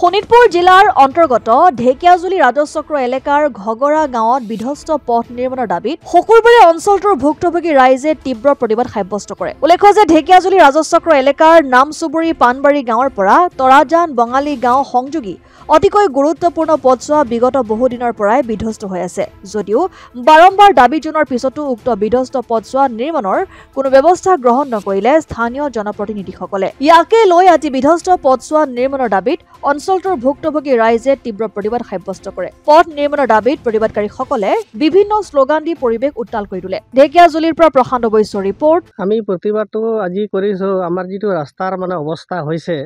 শোণিতপুৰ জিলাৰ অন্তৰ্গত ঢেকিয়াজুলি ৰাজচক্ৰ এলেকাৰ ঘগৰা গাঁৱত বিধ্বস্ত পথ নিৰ্মাণৰ দাবীত শুকুৰবাৰে অঞ্চলটোৰ ভুক্তভোগী ৰাইজে তীব্ৰ প্ৰতিবাদ সাব্যস্ত কৰে। উল্লেখ্য যে ঢেকিয়াজুলি ৰাজচক্ৰ এলেকাৰ নামচুবুৰী পানবাৰী গাঁৱৰ পৰা তৰাজান বঙালী গাঁও সংযোগী অতিকৈ গুৰুত্বপূৰ্ণ পথছোৱা বিগত বহুদিনৰ পৰাই বিধ্বস্ত হৈ আছে। যদিও বাৰম্বাৰ দাবী জনোৱাৰ পিছতো উক্ত বিধ্বস্ত পথছোৱা নিৰ্মাণৰ কোনো ব্যৱস্থা গ্ৰহণ নকৰিলে স্থানীয় জনপ্ৰতিনিধিসকলে। ইয়াকে লৈ আজি বিধ্বস্ত পথছোৱা নিৰ্মাণৰ দাবীত অঞ্চলটোৰ ভুক্তভোগী ৰাইজে তীব্ৰ প্ৰতিবাদ সাব্যস্ত কৰে। পথ নিৰ্মাণৰ দাবীত প্ৰতিবাদকাৰীসকলে বিভিন্ন শ্লোগান দি পৰিৱেশ উত্তাল কৰি তোলে। ঢেকিয়াজুলিৰ পৰা প্ৰশান্ত বৈশ্যৰ ৰিপৰ্ট। আমি প্ৰতিবাদটো আজি কৰিছো। আমাৰ যিটো ৰাস্তাৰ অৱস্থা হৈছে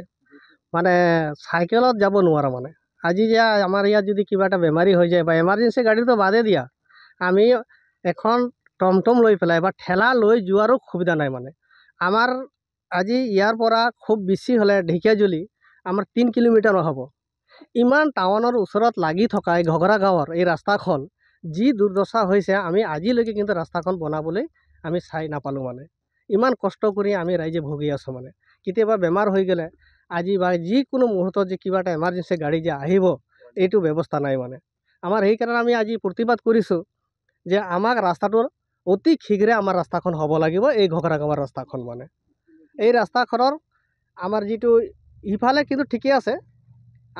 চাইকেলত যাব নোৱাৰা আজি যে আমাৰ ইয়াত যদি কিবা এটা বেমাৰী হৈ যায় বা এমাৰ্জেঞ্চি গাড়ীটো বাদে দিয়া, আমি এখন টমটম লৈ পেলাই বা ঠেলা লৈ যোৱাৰো সুবিধা নাই। আমাৰ আজি ইয়াৰ পৰা খুব বেছি হ'লে ঢেকিয়াজুলি আমাৰ 3 কিলোমিটাৰ নহ'ব। ইমান টাউনৰ ওচৰত লাগি থকা এই ঘগৰা গাঁৱৰ এই ৰাস্তাখন যি দুৰ্দশা হৈছে, আমি আজিলৈকে কিন্তু ৰাস্তাখন বনাবলৈ আমি চাই নাপালোঁ। ইমান কষ্ট কৰি আমি ৰাইজে ভুগি আছোঁ। কেতিয়াবা বেমাৰ হৈ গ'লে আজি বা যিকোনো মুহূৰ্তত যে কিবা এটা এমাৰ্জেঞ্চি গাড়ী যে আহিব, এইটো ব্যৱস্থা নাই। আমাৰ সেইকাৰণে আমি আজি প্ৰতিবাদ কৰিছোঁ যে আমাক ৰাস্তাটোৰ অতি শীঘ্ৰে আমাৰ ৰাস্তাখন হ'ব লাগিব। এই ঘগৰা গাঁৱৰ ৰাস্তাখন এই ৰাস্তাখনৰ আমাৰ যিটো ইফালে কিন্তু ঠিকে আছে,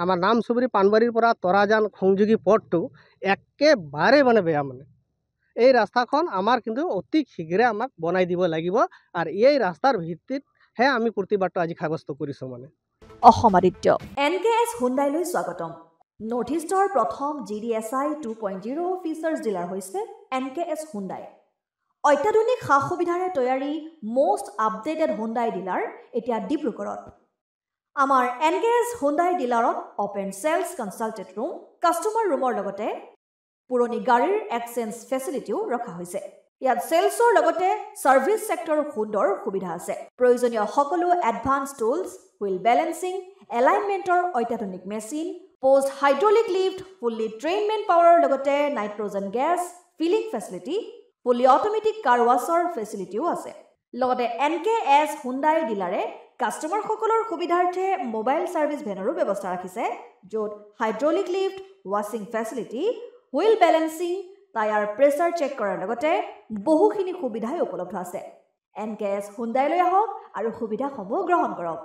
আমাৰ নামচুবুৰী পানবাৰীৰ পৰা তৰাজান সংযোগী পথটো একেবাৰে বেয়া। এই ৰাস্তাখন আমাৰ কিন্তু অতি শীঘ্ৰে আমাক বনাই দিব লাগিব আৰু এই ৰাস্তাৰ ভিত্তিতহে আমি প্ৰতিবাদটো আজি সাব্যস্ত কৰিছোঁ। অসম আদিত্য NKS হুণ্ডাইলৈ স্বাগতম। নৰ্থ ইষ্টৰ প্ৰথম GDSI 2.0 ফিচাৰ্ছ ডিলাৰ হৈছে NKS হুণ্ডাই। অত্যাধুনিক সা সুবিধাৰে তৈয়াৰী মষ্ট আপডেটেড হুণ্ডাই ডিলাৰ এতিয়া ডিব্ৰুগড়ত। আমাৰ NKS হুণ্ডাই ডিলাৰত open sales consulted room, customer ৰুমৰ লগতে পুৰণি গাড়ীৰ এক্সচেঞ্জ ফেচিলিটিও ৰখা হৈছে। ইয়াত চেলছৰ লগতে ছাৰ্ভিচ ছেক্টৰৰ সুন্দৰ সুবিধা আছে। প্ৰয়োজনীয় সকলো এডভান্স টুলছ, হুইল বেলেন্সিং, এলাইনমেণ্টৰ অত্যাধুনিক machine, post hydraulic lift, fully train man পাৱাৰৰ লগতে nitrogen gas filling facility, fully automatic car washer ফেচিলিটিও আছে। লগতে NKS হুণ্ডাই ডিলাৰে কাষ্টমাৰসকলৰ সুবিধাৰ্থে মোবাইল ছাৰ্ভিচ ভেনৰো ব্যৱস্থা ৰাখিছে, য'ত হাইড্ৰলিক লিফ্ট, ৱাছিং facility, wheel balancing, tyre pressure check কৰাৰ লগতে বহুখিনি সুবিধাই উপলব্ধ আছে। NKS হুণ্ডাইলৈ আহক আৰু সুবিধাসমূহ গ্ৰহণ কৰক।